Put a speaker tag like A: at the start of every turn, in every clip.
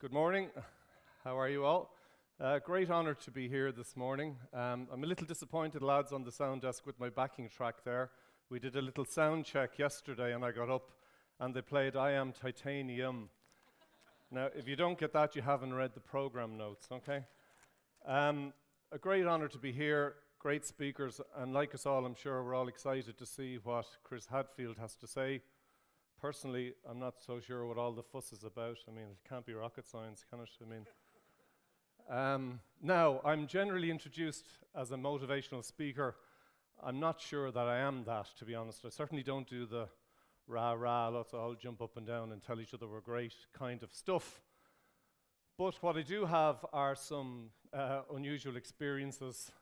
A: Good morning. How are you all? Great honor to be here this morning. I'm a little disappointed, lads, on the sound desk with my backing track there. We did a little sound check yesterday and I got up and they played I Am Titanium. Now, if you don't get that, you haven't read the program notes, okay? A great honor to be here, great speakers, and like us all, I'm sure we're all excited to see what Chris Hadfield has to say. Personally, I'm not so sure what all the fuss is about. I mean, it can't be rocket science, can it? Now, I'm generally introduced as a motivational speaker. I'm not sure that I am that, to be honest. I certainly don't do the rah-rah, let's all jump up and down and tell each other we're great kind of stuff. But what I do have are some unusual experiences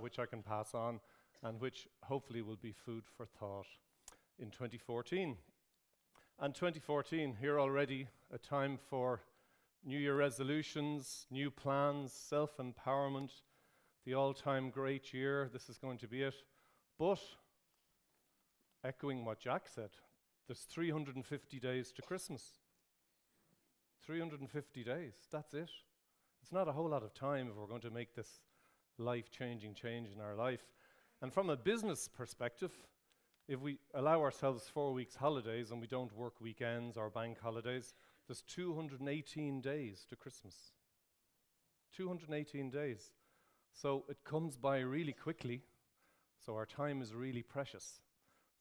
A: which I can pass on and which hopefully will be food for thought in 2014. And 2014, here already, a time for New Year resolutions, new plans, self-empowerment, the all-time great year. This is going to be it. But, echoing what Jack said, there's 350 days to Christmas. 350 days, that's it. It's not a whole lot of time if we're going to make this life-changing change in our life. And from a business perspective, if we allow ourselves 4 weeks holidays and we don't work weekends or bank holidays, there's 218 days to Christmas. 218 days. So it comes by really quickly, so our time is really precious.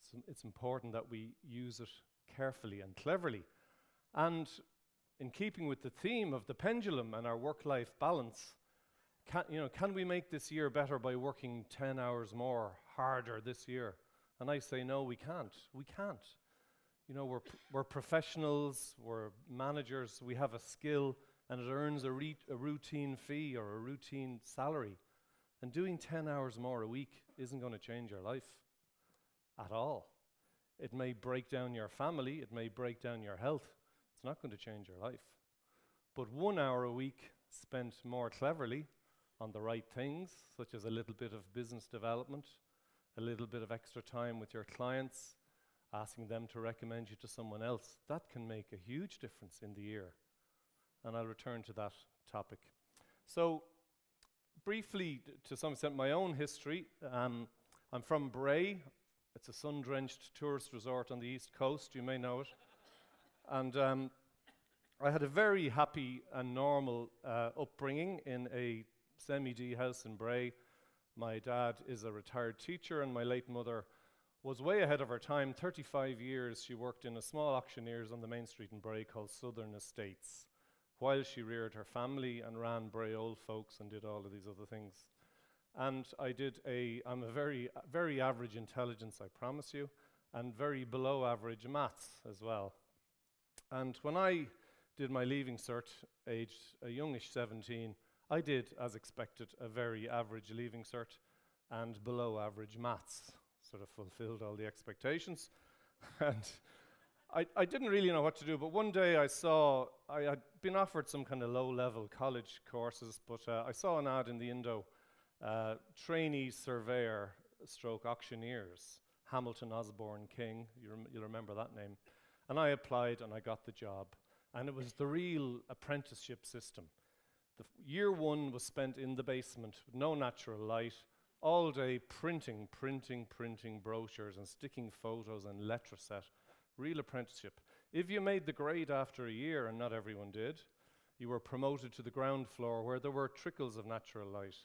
A: So it's important that we use it carefully and cleverly. And in keeping with the theme of the pendulum and our work-life balance, can we make this year better by working 10 hours more, harder this year? And I say, no, we can't. We can't. You know, we're professionals, we're managers, we have a skill, and it earns a routine fee or a routine salary. And doing 10 hours more a week isn't going to change your life at all. It may break down your family, it may break down your health. It's not going to change your life. But 1 hour a week spent more cleverly on the right things, such as a little bit of business development, a little bit of extra time with your clients, asking them to recommend you to someone else, that can make a huge difference in the year. And I'll return to that topic. So, briefly, to some extent, my own history. I'm from Bray. It's a sun-drenched tourist resort on the East Coast, you may know it. And I had a very happy and normal upbringing in a semi-D house in Bray. My dad is a retired teacher and my late mother was way ahead of her time. 35 years she worked in a small auctioneer's on the main street in Bray called Southern Estates while she reared her family and ran Bray Old Folks and did all of these other things. And I'm a very, very average intelligence, I promise you, and very below average maths as well. And when I did my leaving cert, aged a youngish 17, I did, as expected, a very average leaving cert and below average maths. Sort of fulfilled all the expectations. And I didn't really know what to do, but one day I had been offered some kind of low-level college courses, but I saw an ad in the Indo, trainee surveyor stroke auctioneers, Hamilton Osborne King, you'll remember that name. And I applied and I got the job. And it was the real apprenticeship system. Year one was spent in the basement with no natural light, all day printing brochures and sticking photos and letraset. Real apprenticeship. If you made the grade after a year, and not everyone did, you were promoted to the ground floor where there were trickles of natural light.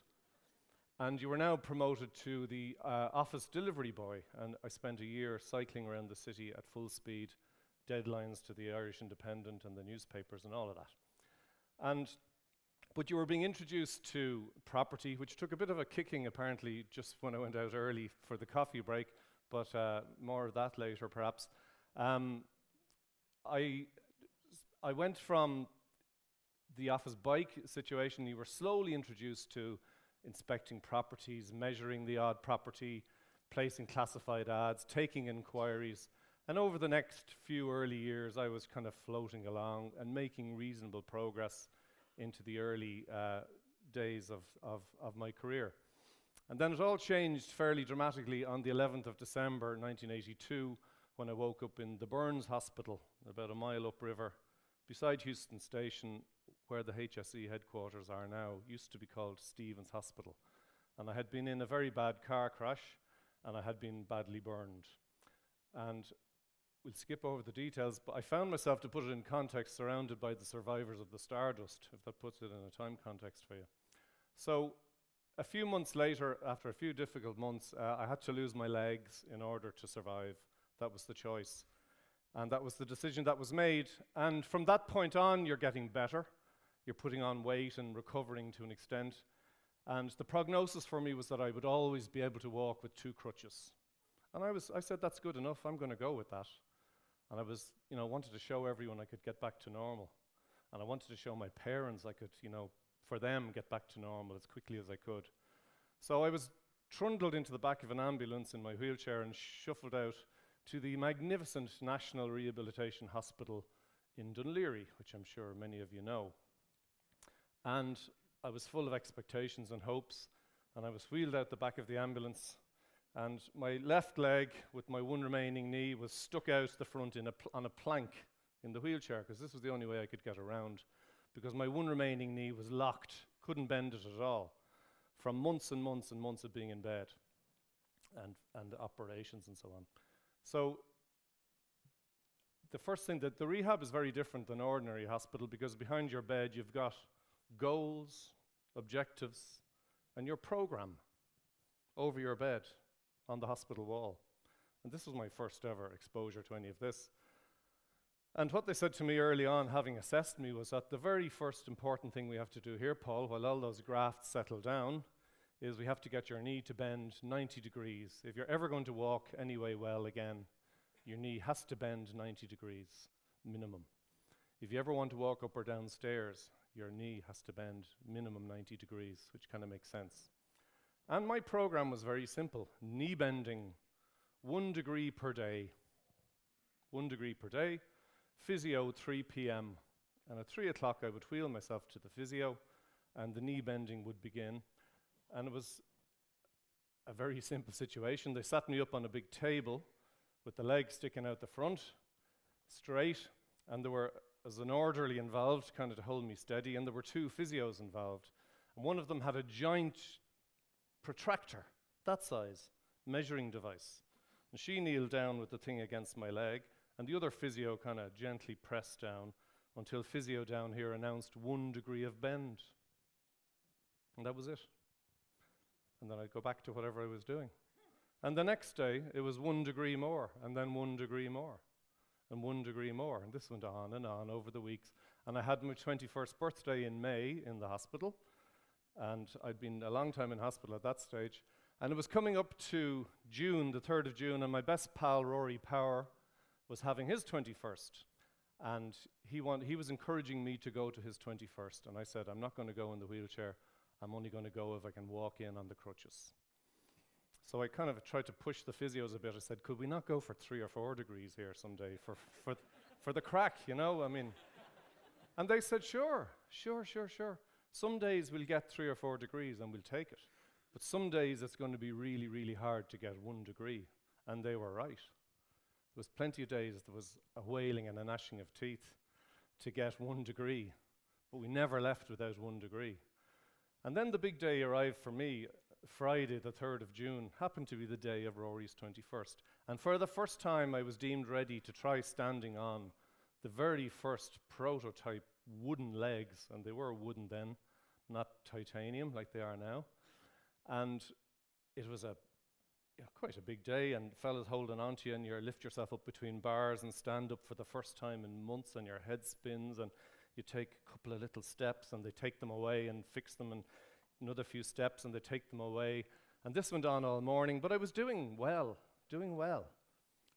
A: And you were now promoted to the office delivery boy. And I spent a year cycling around the city at full speed, deadlines to the Irish Independent and the newspapers and all of that. But you were being introduced to property, which took a bit of a kicking, apparently, just when I went out early for the coffee break, but more of that later, perhaps. I went from the office bike situation. You were slowly introduced to inspecting properties, measuring the odd property, placing classified ads, taking inquiries. And over the next few early years, I was kind of floating along and making reasonable progress into the early days of my career. And then it all changed fairly dramatically on the 11th of December 1982 when I woke up in the Burns Hospital about a mile upriver beside Houston Station where the HSE headquarters are now, used to be called Stephen's Hospital. And I had been in a very bad car crash, and I had been badly burned. And we'll skip over the details, but I found myself, to put it in context, surrounded by the survivors of the Stardust, if that puts it in a time context for you. So a few months later, after a few difficult months, I had to lose my legs in order to survive. That was the choice. And that was the decision that was made. And from that point on, you're getting better. You're putting on weight and recovering to an extent. And the prognosis for me was that I would always be able to walk with 2 crutches. And I said, that's good enough, I'm going to go with that. And I was, wanted to show everyone I could get back to normal. And I wanted to show my parents I could, for them, get back to normal as quickly as I could. So I was trundled into the back of an ambulance in my wheelchair and shuffled out to the magnificent National Rehabilitation Hospital in Dunleary, which I'm sure many of you know. And I was full of expectations and hopes, and I was wheeled out the back of the ambulance, and my left leg with my one remaining knee was stuck out the front on a plank in the wheelchair, because this was the only way I could get around, because my one remaining knee was locked, couldn't bend it at all, from months and months and months of being in bed and operations and so on. So the first thing, that the rehab is very different than ordinary hospital, because behind your bed you've got goals, objectives, and your program over your bed on the hospital wall. And this was my first ever exposure to any of this. And what they said to me early on, having assessed me, was that the very first important thing we have to do here, Paul, while all those grafts settle down, is we have to get your knee to bend 90 degrees. If you're ever going to walk anyway well again, your knee has to bend 90 degrees, minimum. If you ever want to walk up or down stairs, your knee has to bend minimum 90 degrees, which kind of makes sense. And my program was very simple. Knee bending, 1 degree per day. 1 degree per day, physio 3 p.m. And at 3 o'clock I would wheel myself to the physio, and the knee bending would begin. And it was a very simple situation. They sat me up on a big table with the legs sticking out the front, straight, and there was an orderly involved kind of to hold me steady, and there were 2 physios involved. And one of them had a giant protractor, that size, measuring device. And she kneeled down with the thing against my leg, and the other physio kind of gently pressed down until physio down here announced 1 degree of bend. And that was it. And then I'd go back to whatever I was doing. And the next day, it was 1 degree more, and then 1 degree more, and 1 degree more. And this went on and on over the weeks. And I had my 21st birthday in May in the hospital. And I'd been a long time in hospital at that stage. And it was coming up to June, the 3rd of June, and my best pal, Rory Power, was having his 21st. And he was encouraging me to go to his 21st. And I said, I'm not going to go in the wheelchair. I'm only going to go if I can walk in on the crutches. So I kind of tried to push the physios a bit. I said, could we not go for 3 or 4 degrees here someday for the crack, I mean. And they said, sure. Some days we'll get 3 or 4 degrees and we'll take it. But some days it's going to be really, really hard to get 1 degree. And they were right. There was plenty of days there was a wailing and a gnashing of teeth to get 1 degree. But we never left without 1 degree. And then the big day arrived for me. Friday, the 3rd of June, happened to be the day of Rory's 21st. And for the first time, I was deemed ready to try standing on the very first prototype wooden legs, and they were wooden then, not titanium like they are now. And it was quite a big day, and fellas holding on to you, and you lift yourself up between bars and stand up for the first time in months, and your head spins, and you take a couple of little steps, and they take them away and fix them, and another few steps, and they take them away. And this went on all morning, but I was doing well.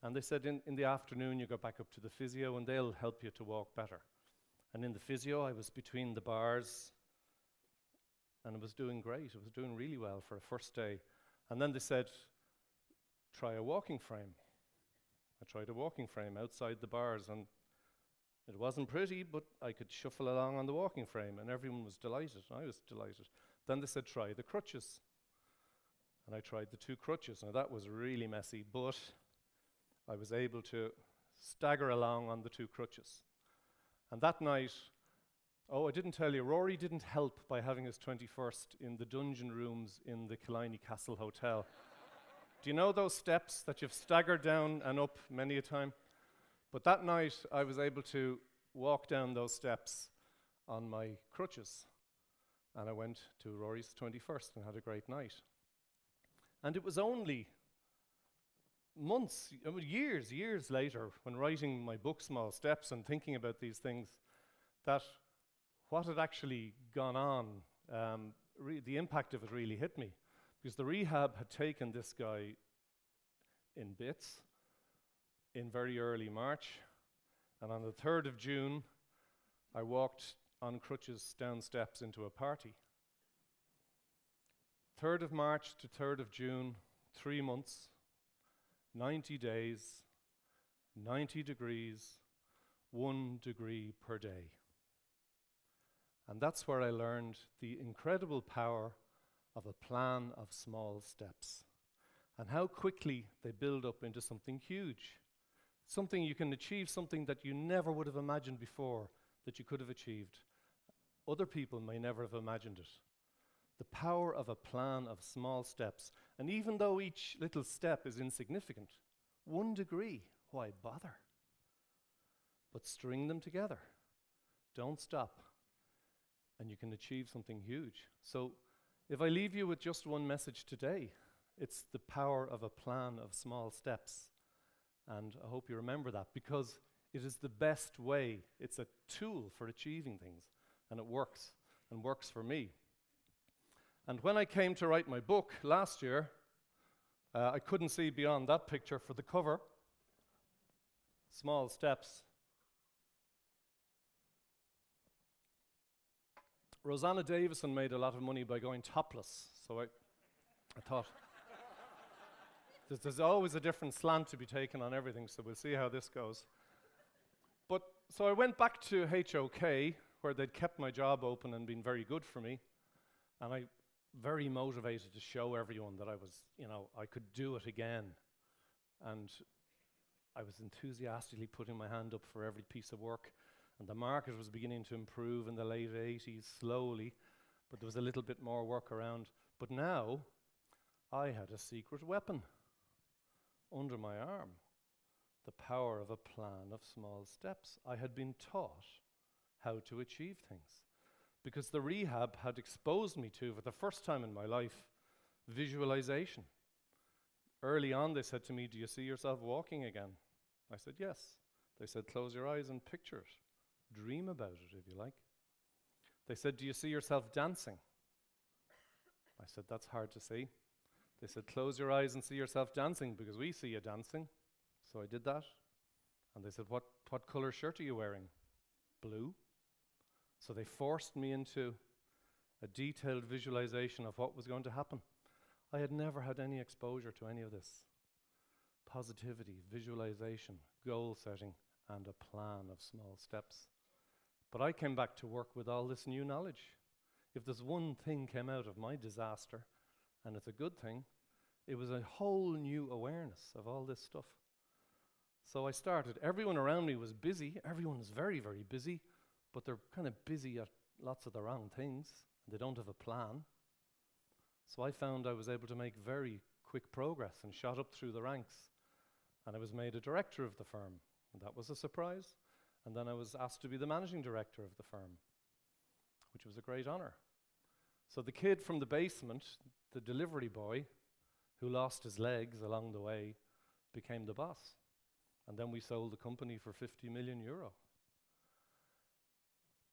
A: And they said in the afternoon you go back up to the physio and they'll help you to walk better. And in the physio I was between the bars and I was doing great. I was doing really well for a first day. And then they said, try a walking frame. I tried a walking frame outside the bars, and it wasn't pretty, but I could shuffle along on the walking frame, and everyone was delighted. I was delighted. Then they said, try the crutches. And I tried the 2 crutches. Now that was really messy, but I was able to stagger along on the 2 crutches. And that night, Oh, I didn't tell you, Rory didn't help by having his 21st in the dungeon rooms in the Killiney Castle Hotel. Do you know those steps that you've staggered down and up many a time? But that night, I was able to walk down those steps on my crutches. And I went to Rory's 21st and had a great night. And it was only months, years later, when writing my book, Small Steps, and thinking about these things, that what had actually gone on, the impact of it really hit me. Because the rehab had taken this guy in bits in very early March. And on the 3rd of June, I walked on crutches down steps into a party. 3rd of March to 3rd of June, 3 months, 90 days, 90 degrees, 1 degree per day. And that's where I learned the incredible power of a plan of small steps and how quickly they build up into something huge, something you can achieve, something that you never would have imagined before that you could have achieved. Other people may never have imagined it. The power of a plan of small steps. And even though each little step is insignificant, 1 degree, why bother? But string them together. Don't stop. And you can achieve something huge. So if I leave you with just one message today, it's the power of a plan of small steps. And I hope you remember that, because it is the best way. It's a tool for achieving things, and it works, and works for me. And when I came to write my book last year, I couldn't see beyond that picture for the cover. Small steps. Rosanna Davison made a lot of money by going topless, so I thought, there's always a different slant to be taken on everything, so we'll see how this goes. But so I went back to HOK, where they'd kept my job open and been very good for me, and I very motivated to show everyone that I was, I could do it again. And I was enthusiastically putting my hand up for every piece of work. And the market was beginning to improve in the late 80s, slowly, but there was a little bit more work around. But now, I had a secret weapon under my arm, the power of a plan of small steps. I had been taught how to achieve things, because the rehab had exposed me to, for the first time in my life, visualization. Early on, they said to me, "Do you see yourself walking again?" I said, "Yes." They said, "Close your eyes and picture it. Dream about it, if you like." They said, "Do you see yourself dancing?" I said, "That's hard to see." They said, "Close your eyes and see yourself dancing, because we see you dancing." So I did that. And they said, what color shirt are you wearing?" "Blue." So they forced me into a detailed visualization of what was going to happen. I had never had any exposure to any of this. Positivity, visualization, goal setting, and a plan of small steps. But I came back to work with all this new knowledge. If there's one thing came out of my disaster, and it's a good thing, it was a whole new awareness of all this stuff. So I started. Everyone around me was busy. Everyone was very, very busy, but they're kind of busy at lots of the wrong things, and they don't have a plan. So I found I was able to make very quick progress and shot up through the ranks. And I was made a director of the firm, and that was a surprise. And then I was asked to be the managing director of the firm, which was a great honor. So the kid from the basement, the delivery boy, who lost his legs along the way, became the boss. And then we sold the company for 50 million euro.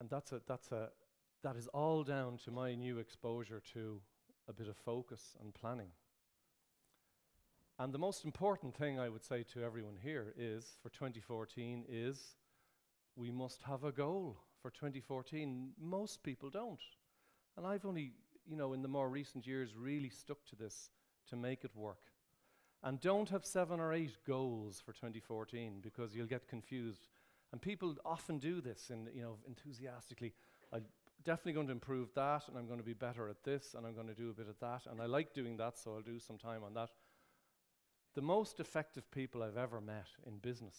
A: And that is all down to my new exposure to a bit of focus and planning. And the most important thing I would say to everyone here is, for 2014, is we must have a goal for 2014. Most people don't. And I've only, in the more recent years, really stuck to this to make it work. And don't have 7 or 8 goals for 2014, because you'll get confused. And people often do this enthusiastically. I'm definitely going to improve that, and I'm going to be better at this, and I'm going to do a bit of that. And I like doing that, so I'll do some time on that. The most effective people I've ever met in business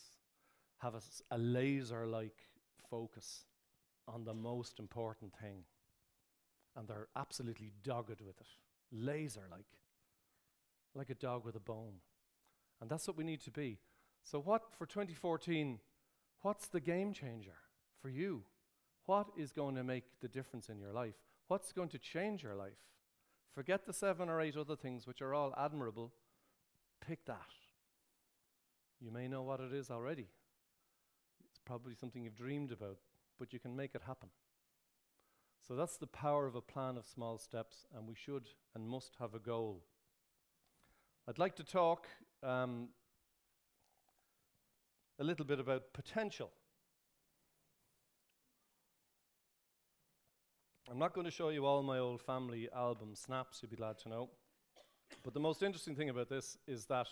A: have a laser-like focus on the most important thing. And they're absolutely dogged with it, like a dog with a bone. And that's what we need to be. So what, for 2014, what's the game changer for you? What is going to make the difference in your life? What's going to change your life? Forget the 7 or 8 other things which are all admirable. Pick that. You may know what it is already. It's probably something you've dreamed about, but you can make it happen. So that's the power of a plan of small steps, and we should and must have a goal. I'd like to talk a little bit about potential. I'm not going to show you all my old family album snaps, you'll be glad to know. But the most interesting thing about this is that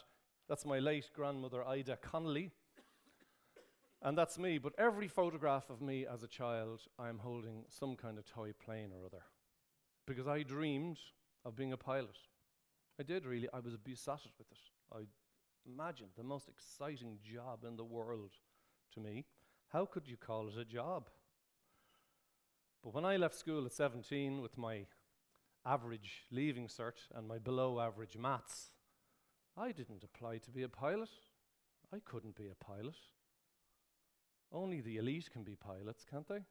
A: that's my late grandmother, Ida Connolly. And that's me, but every photograph of me as a child, I'm holding some kind of toy plane or other. Because I dreamed of being a pilot. I did really, I was besotted with it. I imagined the most exciting job in the world to me. How could you call it a job? But when I left school at 17 with my average leaving cert and my below average maths, I didn't apply to be a pilot. I couldn't be a pilot. Only the elite can be pilots, can't they?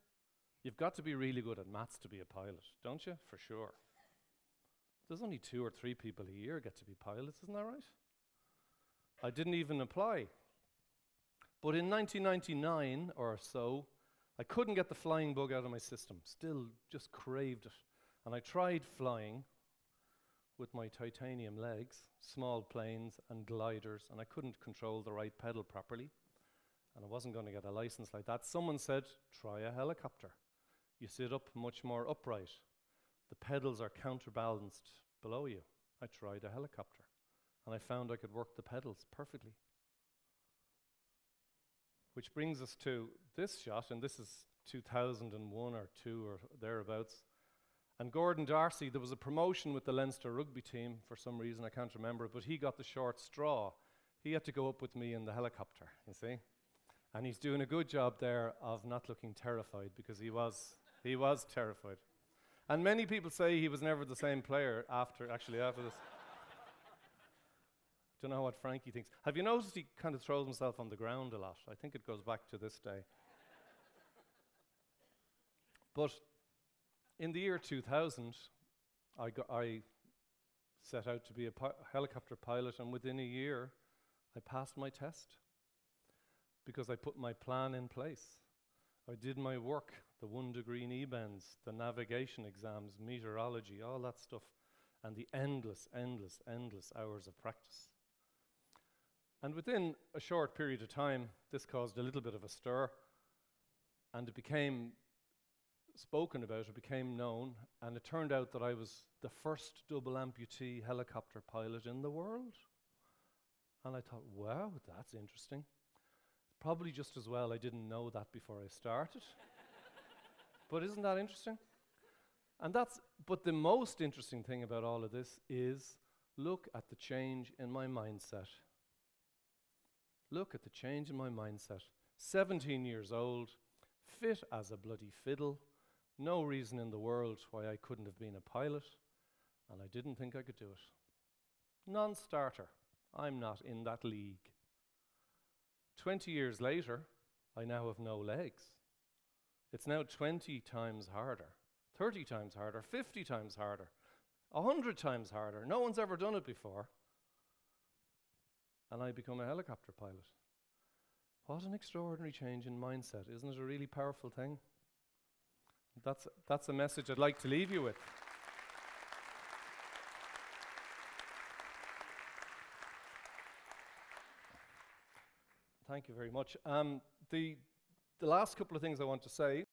A: You've got to be really good at maths to be a pilot, don't you? For sure. There's only 2 or 3 people a year get to be pilots, isn't that right? I didn't even apply. But in 1999 or so, I couldn't get the flying bug out of my system. Still just craved it. And I tried flying with my titanium legs, small planes and gliders, and I couldn't control the right pedal properly. And I wasn't going to get a license like that. Someone said, try a helicopter. You sit up much more upright. The pedals are counterbalanced below you. I tried a helicopter, and I found I could work the pedals perfectly. Which brings us to this shot, and this is 2001 or 2 or thereabouts. And Gordon Darcy, there was a promotion with the Leinster rugby team for some reason, I can't remember, but he got the short straw. He had to go up with me in the helicopter, you see? And he's doing a good job there of not looking terrified, because he was terrified. And many people say he was never the same player after this. Don't know what Frankie thinks. Have you noticed he kind of throws himself on the ground a lot? I think it goes back to this day. But in the year 2000, I set out to be a helicopter pilot, and within a year, I passed my test because I put my plan in place. I did my work, the 1-degree knee bends, the navigation exams, meteorology, all that stuff, and the endless hours of practice. And within a short period of time, this caused a little bit of a stir, and it became spoken about, it became known, and it turned out that I was the first double amputee helicopter pilot in the world. And I thought, wow, that's interesting. Probably just as well I didn't know that before I started. But isn't that interesting? But the most interesting thing about all of this is, look at the change in my mindset. Look at the change in my mindset. 17 years old, fit as a bloody fiddle, no reason in the world why I couldn't have been a pilot, and I didn't think I could do it. Non-starter. I'm not in that league. 20 years later, I now have no legs. It's now 20 times harder, 30 times harder, 50 times harder, 100 times harder. No one's ever done it before. And I become a helicopter pilot. What an extraordinary change in mindset. Isn't it a really powerful thing? That's a message I'd like to leave you with. Thank you very much. The last couple of things I want to say